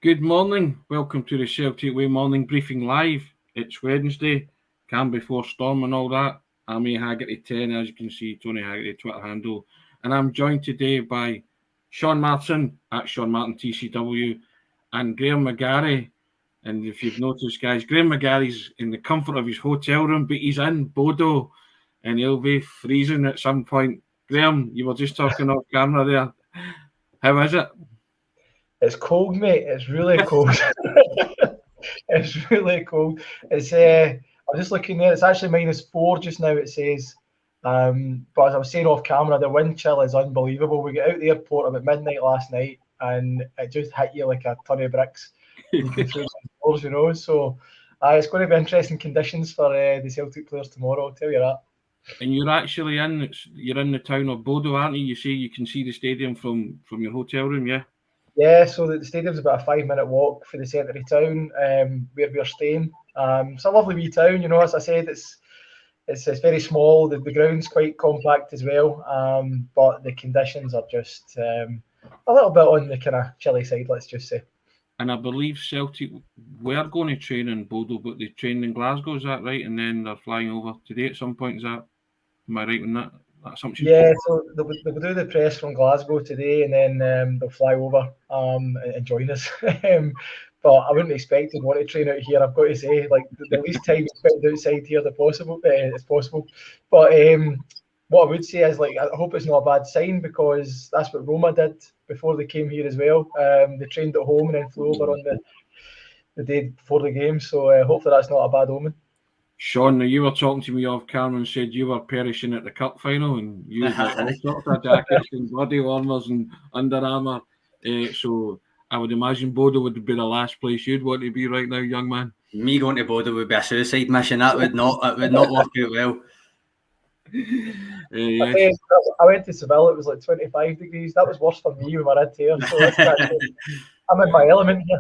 Good morning. Welcome to the Celtic Way Morning Briefing Live. It's Wednesday, calm before storm and all that. I'm Haggerty 10, as you can see, Tony Haggerty Twitter handle. And I'm joined today by Sean Martin at Sean Martin TCW and Graeme McGarry. And if you've noticed, guys, Graeme McGarry's in the comfort of his hotel room, but he's in Bodo and he'll be freezing at some point. Graeme, you were just talking off camera there. How is it? It's cold, mate. It's really cold. It's really cold. I'm just looking there. It's actually -4 just now, it says. But as I was saying off camera, the wind chill is unbelievable. We got out the airport about midnight last night, and it just hit you like a ton of bricks. Doors, So it's going to be interesting conditions for the Celtic players tomorrow. I'll tell you that. And you're actually you're in the town of Bodo, aren't you? You say you can see the stadium from your hotel room, yeah? Yeah, so the stadium's about a 5-minute walk for the centre of town, where we're staying. It's a lovely wee town, as I said, it's very small, the ground's quite compact as well, but the conditions are just a little bit on the kind of chilly side, let's just say. And I believe Celtic were going to train in Bodo, but they trained in Glasgow, is that right? And then they're flying over today at some point, am I right in that assumption? Yeah, so they'll do the press from Glasgow today, and then they'll fly over and join us. But I wouldn't expect to want to train out here. I've got to say, like the least time spent outside here as possible. But what I would say is, like, I hope it's not a bad sign, because that's what Roma did before they came here as well. They trained at home and then flew over on the day before the game. So hopefully that's not a bad omen. Sean, now you were talking to me off camera and said you were perishing at the cup final, and you had all sorts of jackets and body warmers and Under Armour. So I would imagine Bodo would be the last place you'd want to be right now, young man. Me going to Bodo would be a suicide mission. That would not work out well. Yes. I went to Seville. It was like 25 degrees. That was worse for me with my red hair. So I'm in my element here.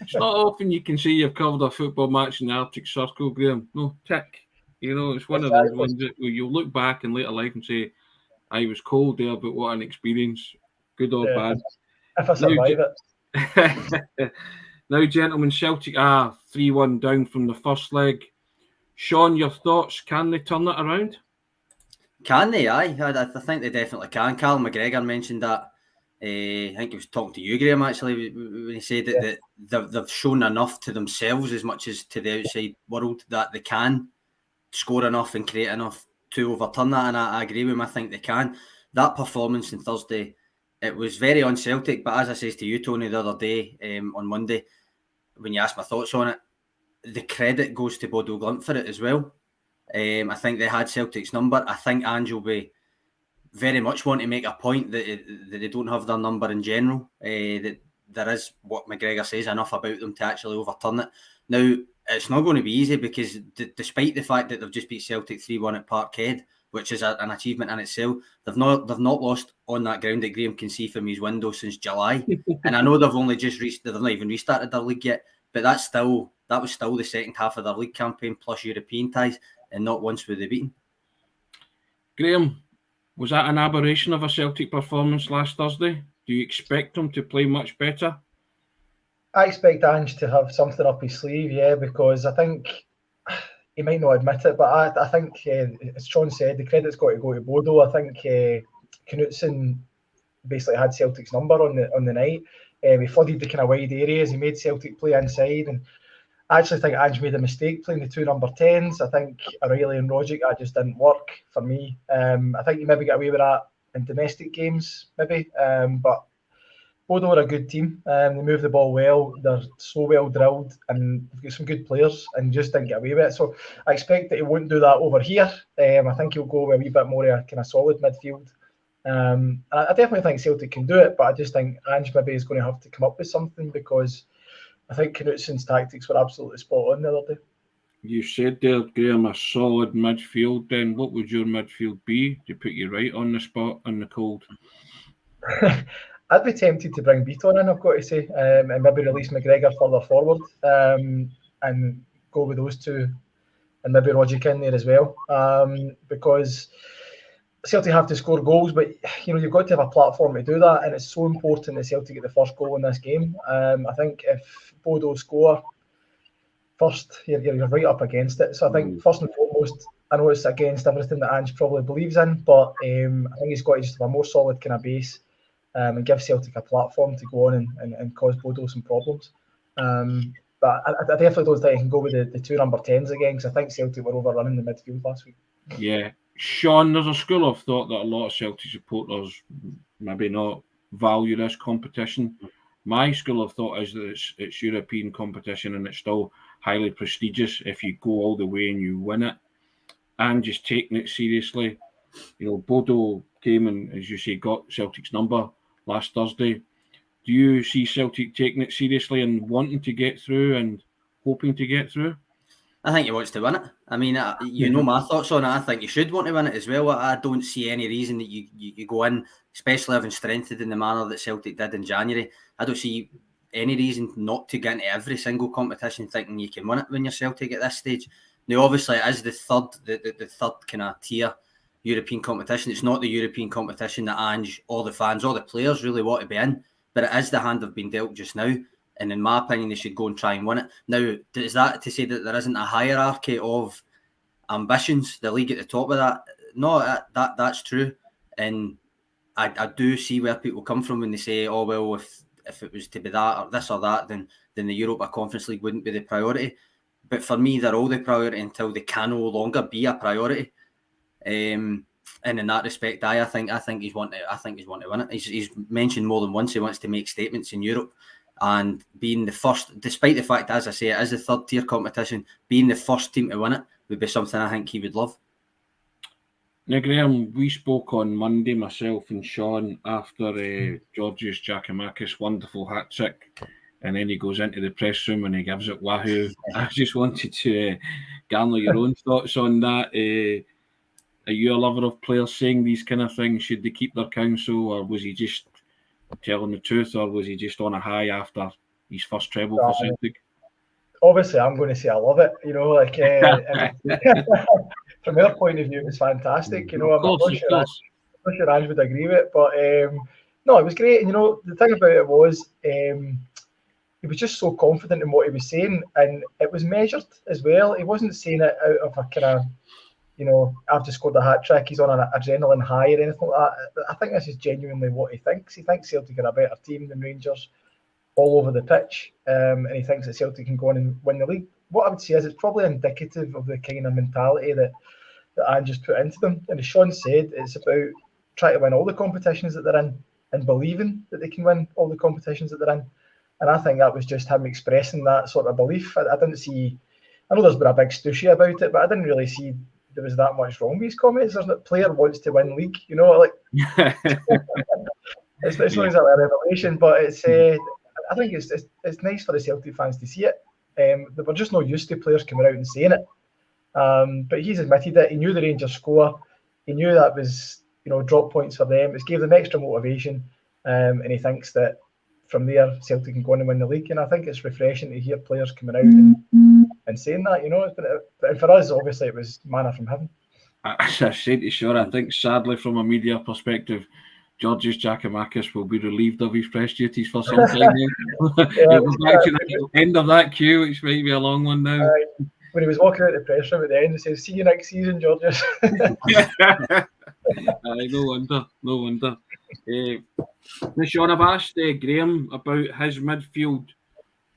It's not often you can say you've covered a football match in the Arctic Circle, Graeme. No, tick. It's one of those ones that you'll look back in later life and say, I was cold there, but what an experience. Good or bad. If I survive it. Now, gentlemen, Celtic are 3-1 down from the first leg. Sean, your thoughts? Can they turn it around? Can they? Aye. I think they definitely can. Callum McGregor mentioned that. I think he was talking to you, Graeme, actually, when he said that they've shown enough to themselves as much as to the outside world that they can score enough and create enough to overturn that, and I agree with him. I think they can. That performance on Thursday, it was very un-Celtic, but as I said to you, Tony, the other day on Monday, when you asked my thoughts on it, the credit goes to Bodo Glimt for it as well. I think they had Celtic's number. I think Ange will be very much want to make a point that they don't have their number in general. That there is, what McGregor says, enough about them to actually overturn it. Now, it's not going to be easy, because despite the fact that they've just beat Celtic 3-1 at Parkhead, which is an achievement in itself, they've not lost on that ground that Graeme can see from his window since July. And I know they've only just they've not even restarted their league yet, but that was still the second half of their league campaign plus European ties, and not once were they beaten. Graeme, was that an aberration of a Celtic performance last Thursday? Do you expect them to play much better? I expect Ange to have something up his sleeve, yeah, because I think he might not admit it, but I think, as Sean said, the credit's got to go to Bodo. I think Knutson basically had Celtic's number on the night. He flooded the kind of wide areas. He made Celtic play inside, and I actually think Ange made a mistake playing the two number 10s. I think O'Reilly and Rogic, that just didn't work for me. I think you maybe get away with that in domestic games, maybe. But Bodo are a good team. They move the ball well. They're so well drilled, and they've got some good players, and just didn't get away with it. So I expect that he won't do that over here. I think he'll go with a wee bit more of a kind of solid midfield. I definitely think Celtic can do it, but I just think Ange maybe is going to have to come up with something, because I think Knutson's tactics were absolutely spot on the other day. You said there, Graeme, a solid midfield. Then what would your midfield be to put you right on the spot in the cold? I'd be tempted to bring Beaton in, I've got to say, and maybe release McGregor further forward, and go with those two, and maybe Rogic in there as well, because Celtic have to score goals, but you've got to have a platform to do that, and it's so important that Celtic get the first goal in this game. I think if Bodo score first, you're right up against it. So I think first and foremost, I know it's against everything that Ange probably believes in, but I think he's got to just have a more solid kind of base and give Celtic a platform to go on and cause Bodo some problems. But I definitely don't think he can go with the two number 10s again, because I think Celtic were overrunning the midfield last week. Yeah. Sean, there's a school of thought that a lot of Celtic supporters maybe not value this competition. My school of thought is that it's European competition and it's still highly prestigious if you go all the way and you win it. And just taking it seriously. Bodo came and, as you say, got Celtic's number last Thursday. Do you see Celtic taking it seriously and wanting to get through and hoping to get through? I think he wants to win it. I mean, know my thoughts on it. I think you should want to win it as well. I don't see any reason that you go in, especially having strengthened in the manner that Celtic did in January. I don't see any reason not to get into every single competition thinking you can win it when you're Celtic at this stage. Now, obviously, it is the third kind of tier European competition. It's not the European competition that Ange, all the fans, all the players really want to be in, but it is the hand they've been dealt just now. And in my opinion, they should go and try and win it. Now, is that to say that there isn't a hierarchy of ambitions? The league at the top of that? No, that's true. And I do see where people come from when they say, oh, well, if it was to be that or this or that, then the Europa Conference League wouldn't be the priority. But for me, they're all the priority until they can no longer be a priority. And in that respect, I think he's want to win it. He's mentioned more than once he wants to make statements in Europe. And being the first, despite the fact, as I say, it is a third tier competition, being the first team to win it would be something I think he would love. Now, Graeme, we spoke on Monday, myself and Sean, after Georgios Giacomakis' wonderful hat-trick, and then he goes into the press room and he gives it wahoo. I just wanted to garner your own thoughts on that. Are you a lover of players saying these kind of things? Should they keep their counsel, or was he just telling the truth, or was he just on a high after his first treble for Celtic? Obviously, I'm going to say I love it. From their point of view, it was fantastic. I'm not sure Ange would agree with it, but no, it was great. And the thing about it was he was just so confident in what he was saying, and it was measured as well. He wasn't saying it out of a kind of, I've just scored a hat-trick, he's on an adrenaline high or anything like that. I think this is genuinely what he thinks. He thinks Celtic are a better team than Rangers all over the pitch, and he thinks that Celtic can go on and win the league. What I would say is it's probably indicative of the kind of mentality that Ange just put into them. And as Sean said, it's about trying to win all the competitions that they're in and believing that they can win all the competitions that they're in. And I think that was just him expressing that sort of belief. I didn't see, I know there's been a big stooshy about it, but I didn't really see there was that much wrong with his comments. There's not player wants to win league, it's not exactly a revelation, but it's I think it's nice for the Celtic fans to see it. They were just not used to players coming out and saying it. But he's admitted it. He knew the Rangers score. He knew that was drop points for them. It gave them extra motivation, and he thinks that from there Celtic can go on and win the league. And I think it's refreshing to hear players coming out and saying that. But for us, obviously, it was manna from heaven. As I said to Sean, I think sadly from a media perspective, Georgios Giacomakis will be relieved of his press duties for some time. We'll back to the end of that queue, which might be a long one now. When he was walking out the press room at the end, he says, "See you next season, Georgios." No wonder. Now, Sean, I've asked Graeme about his midfield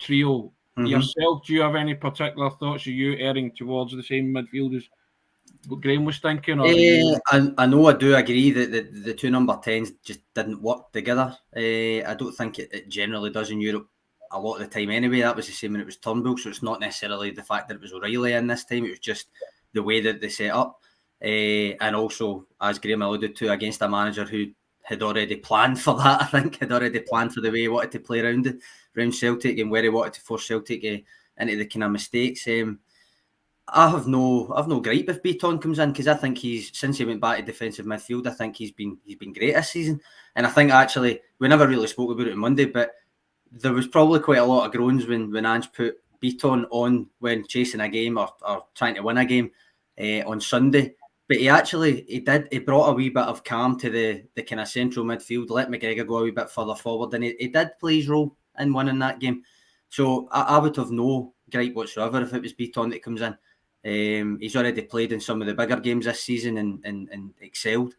trio. Mm-hmm. Yourself, do you have any particular thoughts? Are you erring towards the same midfield as what Graeme was thinking? Or I know I do agree that the two number 10s just didn't work together. I don't think it generally does in Europe a lot of the time anyway. That was the same when it was Turnbull, so it's not necessarily the fact that it was O'Reilly in this time. It was just the way that they set up. And also, as Graeme alluded to, against a manager who had already planned for that, I think, had already planned for the way he wanted to play around Celtic and where he wanted to force Celtic into the kind of mistakes. I have no gripe if Beaton comes in, because I think since he went back to defensive midfield, I think he's been great this season. And I think actually we never really spoke about it on Monday, but there was probably quite a lot of groans when Ange put Beaton on when chasing a game or trying to win a game on Sunday, But he brought a wee bit of calm to the kind of central midfield, let McGregor go a wee bit further forward, and he did play his role in winning that game. So I would have no gripe whatsoever if it was Beaton that comes in. He's already played in some of the bigger games this season and excelled.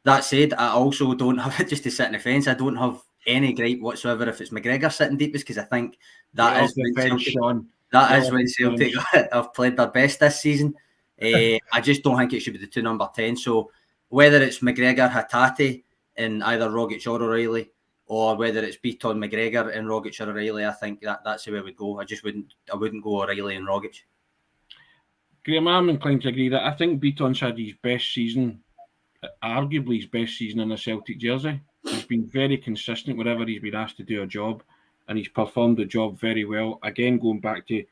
That said, I also don't have, just to sit in the fence, I don't have any gripe whatsoever if it's McGregor sitting deepest, because I think that is when Celtic have played their best this season. I just don't think it should be the two number 10. So whether it's McGregor, Hatate in either Rogic or O'Reilly, or whether it's Beaton, McGregor and Rogic or O'Reilly, I think that's the way we'd go. I wouldn't go O'Reilly and Rogic. Graeme, I'm inclined to agree that I think Beaton's had his best season, arguably his best season in a Celtic jersey. He's been very consistent wherever he's been asked to do a job, and he's performed the job very well. Again, going back to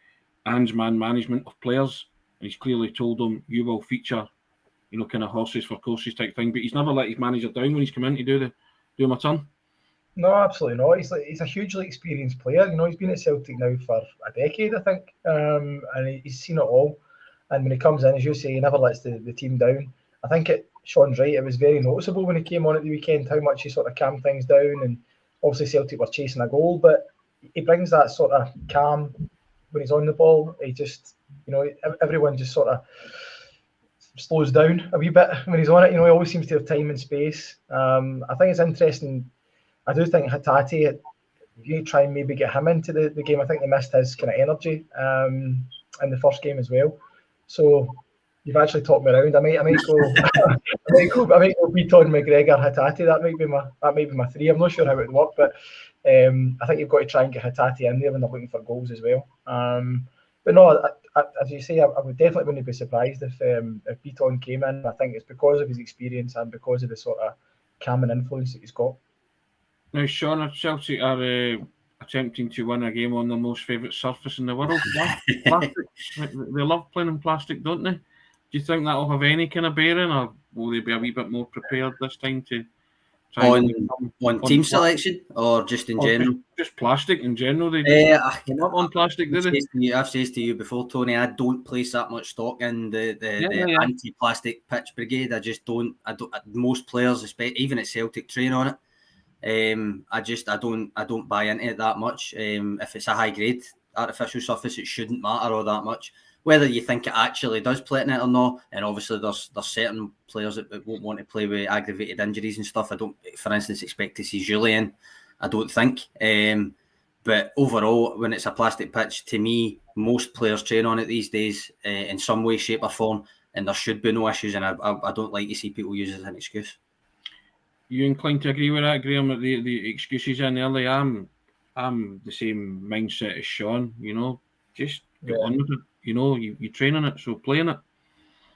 Ange's man management of players, and he's clearly told them, you will feature, kind of horses for courses type thing, but he's never let his manager down when he's come in to do my turn. No, absolutely not. He's a hugely experienced player. He's been at Celtic now for a decade, I think, and he's seen it all. And when he comes in, as you say, he never lets the team down. I think Sean's right. It was very noticeable when he came on at the weekend how much he sort of calmed things down. And obviously Celtic were chasing a goal, but he brings that sort of calm when he's on the ball. He just, everyone just sort of slows down a wee bit when he's on it. He always seems to have time and space. I think it's interesting. I do think Hatate, you try and maybe get him into the game. I think they missed his kind of energy in the first game as well. So you've actually talked me around. I might go. I might go Beaton, McGregor, Hatate. That might be my three. I'm not sure how it would work, but I think you've got to try and get Hatate in there when they're looking for goals as well. But no, as you say, I would definitely wouldn't be surprised if Beaton came in. I think it's because of his experience and because of the sort of calming influence that he's got. Now, Sean, Celtic are attempting to win a game on their most favourite surface in the world. Plastic. They love playing in plastic, don't they? Do you think that will have any kind of bearing, or will they be a wee bit more prepared this time to try on team selection, or just in general? Just plastic in general. They come up on plastic, do they? I've said to you before, Tony, I don't place that much stock in the anti-plastic pitch brigade. I just don't. Most players, even at Celtic, train on it. I don't buy into it that much. If it's a high grade artificial surface, it shouldn't matter all that much. Whether you think it actually does play in it or not, and obviously there's certain players that won't want to play with aggravated injuries and stuff. I don't, for instance, expect to see Julian. I don't think. But overall, when it's a plastic pitch, to me, most players train on it these days in some way, shape, or form, and there should be no issues. And I don't like to see people use it as an excuse. You inclined to agree with that, Graeme? That the excuses in early, I'm the same mindset as Sean. Just get on with it. You train on it, so play on it.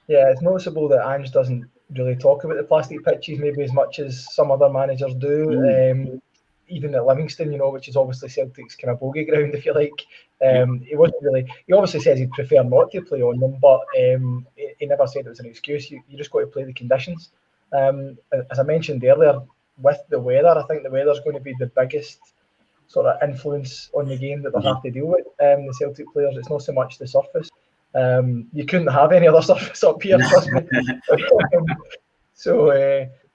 Yeah, it's noticeable that Ange doesn't really talk about the plastic pitches maybe as much as some other managers do. Even at Livingston, which is obviously Celtic's kind of bogey ground, if you like. He wasn't really. He obviously says he'd prefer not to play on them, but he never said it was an excuse. You just got to play the conditions. As I mentioned earlier, with the weather, I think the weather's going to be the biggest sort of influence on the game that they'll have to deal with. The Celtic players, it's not so much the surface. You couldn't have any other surface up here, trust me.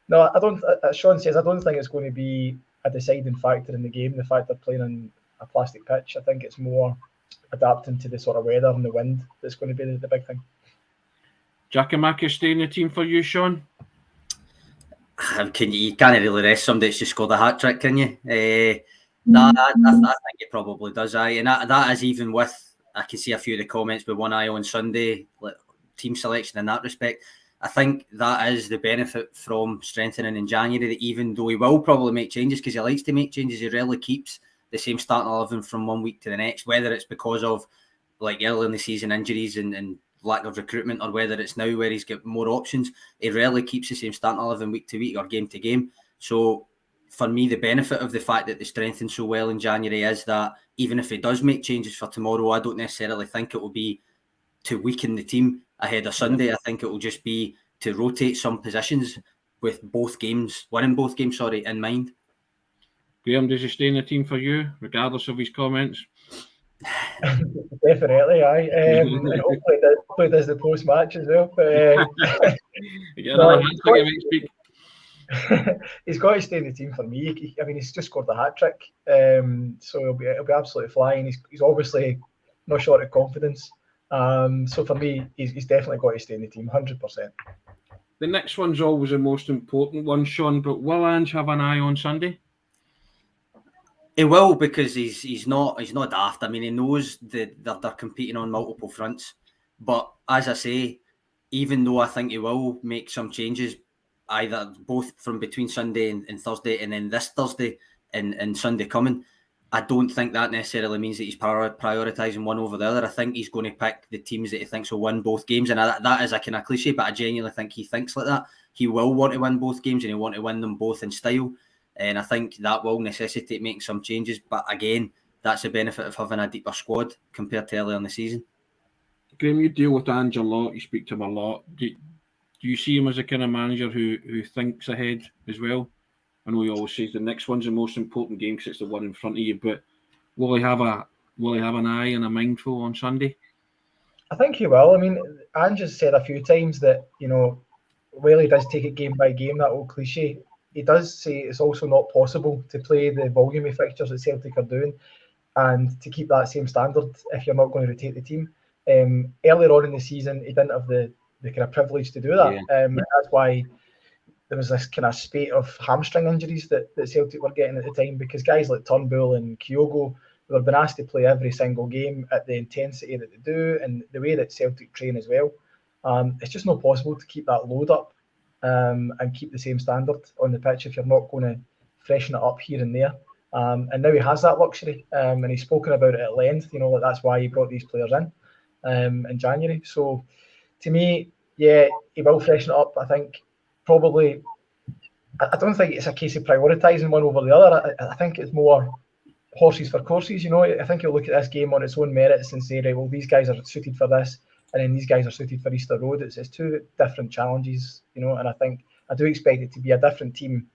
No, I don't. As Sean says, I don't think it's going to be a deciding factor in the game. The fact they're playing on a plastic pitch, I think it's more adapting to the sort of weather and the wind that's going to be the big thing. Giacomakis stay in the team for you, Sean? You can't really rest somebody that's just scored a hat trick, can you? I think it probably does. And that is even with, I can see a few of the comments with one eye on Sunday, like team selection in that respect. I think that is the benefit from strengthening in January, that even though he will probably make changes because he likes to make changes, he rarely keeps the same starting 11 from one week to the next, whether it's because of like early in the season injuries and lack of recruitment, or whether it's now where he's got more options. He rarely keeps the same starting 11 week to week or game to game. So for me, the benefit of the fact that they strengthen so well in January is that even if he does make changes for tomorrow, I don't necessarily think it will be to weaken the team ahead of Sunday. I think it will just be to rotate some positions with winning both games, in mind. Graeme, does he stay in the team for you, regardless of his comments? Definitely, aye. And hopefully does the post match as well. But he's got to stay in the team for me. I mean, he's just scored a hat trick, so he'll be absolutely flying. He's obviously not short of confidence. So for me, he's definitely got to stay in the team, 100%. The next one's always the most important one, Sean. But will Ange have an eye on Sunday? He will, because he's not daft. I mean, he knows that they're competing on multiple fronts. But as I say, even though I think he will make some changes, either both from between Sunday and Thursday, and then this Thursday and Sunday coming, I don't think that necessarily means that he's prioritising one over the other. I think he's going to pick the teams that he thinks will win both games, and that is a kind of cliche, but I genuinely think he thinks like that. He will want to win both games, and he'll want to win them both in style. And I think that will necessitate making some changes. But again, that's the benefit of having a deeper squad compared to earlier in the season. Graeme, you deal with Ange a lot. You speak to him a lot. Do you see him as a kind of manager who thinks ahead as well? I know he always says the next one's the most important game because it's the one in front of you. But will he have an eye and a mindful on Sunday? I think he will. I mean, Ange has said a few times that, while he does take it game by game, that old cliche, he does say it's also not possible to play the volume of fixtures that Celtic are doing and to keep that same standard if you're not going to rotate the team. Earlier on in the season, he didn't have the kind of privilege to do that. Yeah. That's why there was this kind of spate of hamstring injuries that Celtic were getting at the time, because guys like Turnbull and Kyogo were being asked to play every single game at the intensity that they do and the way that Celtic train as well. It's just not possible to keep that load up and keep the same standard on the pitch if you're not going to freshen it up here and there. And now he has that luxury, and he's spoken about it at length. That's why he brought these players in January. So to me, yeah, he will freshen it up. I think probably, I don't think it's a case of prioritising one over the other. I think it's more horses for courses. I think he'll look at this game on its own merits and say, right, well, these guys are suited for this, and then these guys are suited for Easter Road. It's two different challenges, and I think I do expect it to be a different team,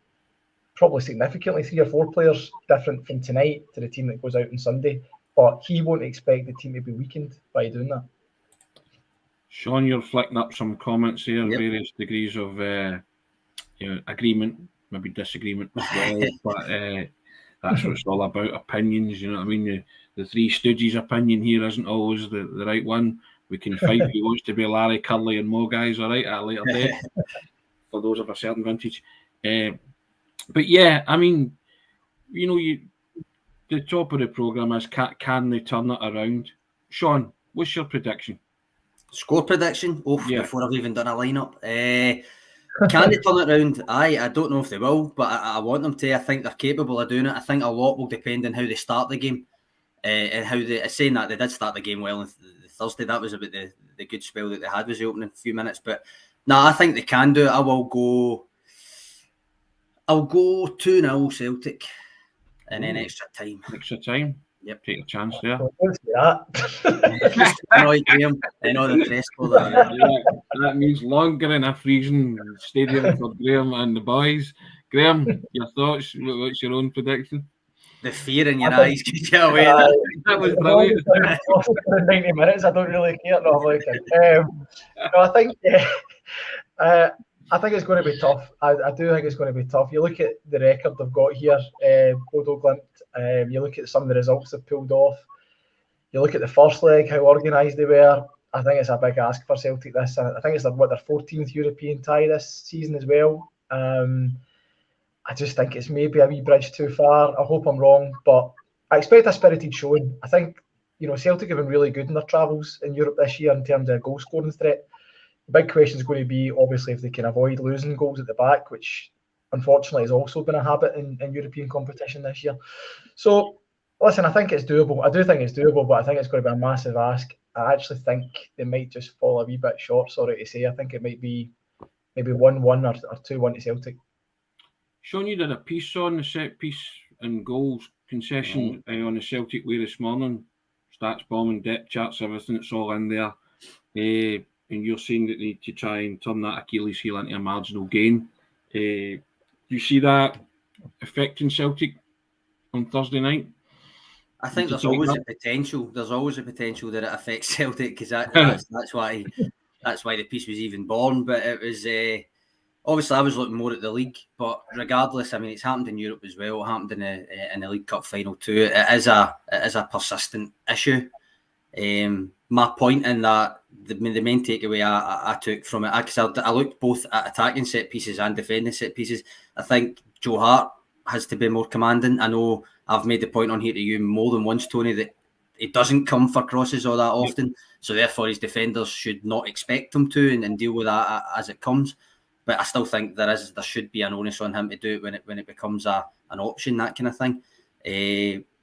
probably significantly 3 or 4 players different from tonight to the team that goes out on Sunday. But he won't expect the team to be weakened by doing that. Sean, you're flicking up some comments here, yep. Various degrees of agreement, maybe disagreement as well, but that's what it's all about, opinions, you know what I mean? The Three Stooges opinion here isn't always the right one. We can fight who wants to be Larry, Curly and Mo guys, all right, at a later date, for those of a certain vintage. But yeah, I mean, the top of the programme is can they turn it around? Sean, what's your prediction? Score prediction? Before I've even done a lineup. Can they turn it around? I don't know if they will, but I want them to. I think they're capable of doing it. I think a lot will depend on how they start the game. And how saying that they did start the game well on Thursday. That was about the good spell that they had, was the opening few minutes. But no, I think they can do it. I'll go 2-0 Celtic and then extra time. Extra time? Yep. Take a chance there. Annoy Graeme and all the press for that means longer in a freezing stadium for Graeme and the boys. Graeme, your thoughts? What's your own prediction? The fear in your eyes keeps you away. That was brilliant. 90 minutes, I don't really care. No, I'm like I think it's going to be tough. I do think it's going to be tough. You look at the record they've got here, Bodo, Glimt. You look at some of the results they've pulled off. You look at the first leg, how organised they were. I think it's a big ask for Celtic this. I think it's their 14th European tie this season as well. I just think it's maybe a wee bridge too far. I hope I'm wrong, but I expect a spirited showing. I think, Celtic have been really good in their travels in Europe this year in terms of goal scoring threat. The big question is going to be, obviously, if they can avoid losing goals at the back, which unfortunately has also been a habit in European competition this year. So, listen, I think it's doable. I do think it's doable, but I think it's going to be a massive ask. I actually think they might just fall a wee bit short, sorry to say. I think it might be maybe 1-1 or 2-1 to Celtic. Sean, you did a piece on the set piece and goals concession on the Celtic way this morning. Stats, bombing, depth charts, everything, it's all in there. And you're saying that they need to try and turn that Achilles heel into a marginal gain. Do you see that affecting Celtic on Thursday night? I think there's always a potential. There's always a potential that it affects Celtic, because that's why the piece was even born. But it was obviously I was looking more at the league. But regardless, I mean, it's happened in Europe as well. It happened in the League Cup final too. It is a persistent issue. My point in that, the main takeaway I took from it, because I looked both at attacking set pieces and defending set pieces. I think Joe Hart has to be more commanding. I know I've made the point on here to you more than once, Tony, that he doesn't come for crosses all that often. So therefore his defenders should not expect him to and deal with that as it comes. But I still think there should be an onus on him to do it when it becomes an option, that kind of thing.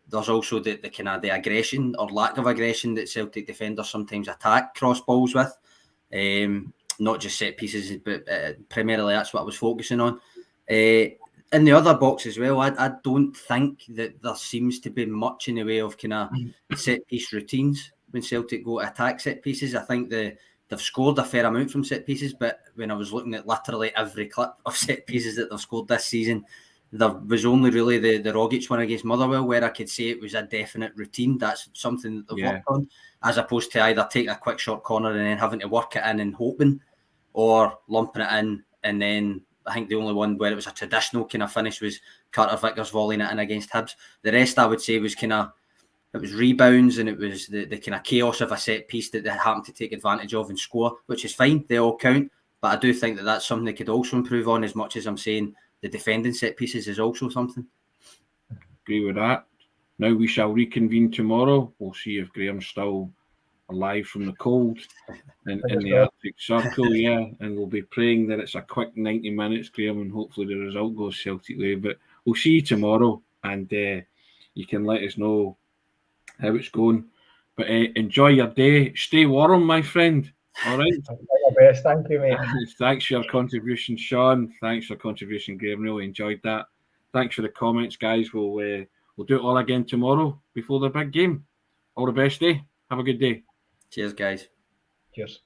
There's also the kind of the aggression or lack of aggression that Celtic defenders sometimes attack cross balls with. Not just set pieces, but primarily that's what I was focusing on. In the other box as well, I don't think that there seems to be much in the way of kind of set piece routines when Celtic go to attack set pieces. I think they've scored a fair amount from set pieces, but when I was looking at literally every clip of set pieces that they've scored this season, there was only really the Rogic one against Motherwell where I could say it was a definite routine. That's something that they've worked on, as opposed to either taking a quick short corner and then having to work it in and hoping, or lumping it in. And then I think the only one where it was a traditional kind of finish was Carter Vickers volleying it in against Hibs. The rest I would say was it was rebounds, and it was the kind of chaos of a set piece that they happened to take advantage of and score, which is fine. They all count. But I do think that that's something they could also improve on, as much as I'm saying the defending set pieces is also something. Agree with that. Now we shall reconvene tomorrow. We'll see if Graeme's still alive from the cold in the Arctic Circle, and we'll be praying that it's a quick 90 minutes, Graeme, and hopefully the result goes Celtic way. But we'll see you tomorrow, and you can let us know how it's going. But enjoy your day. Stay warm, my friend. All right. Best. Thank you, mate. Thanks for your contribution, Sean. Thanks for your contribution, Graeme. Really enjoyed that. Thanks for the comments, guys. We'll do it all again tomorrow before the big game. All the best, Have a good day. Cheers, guys. Cheers.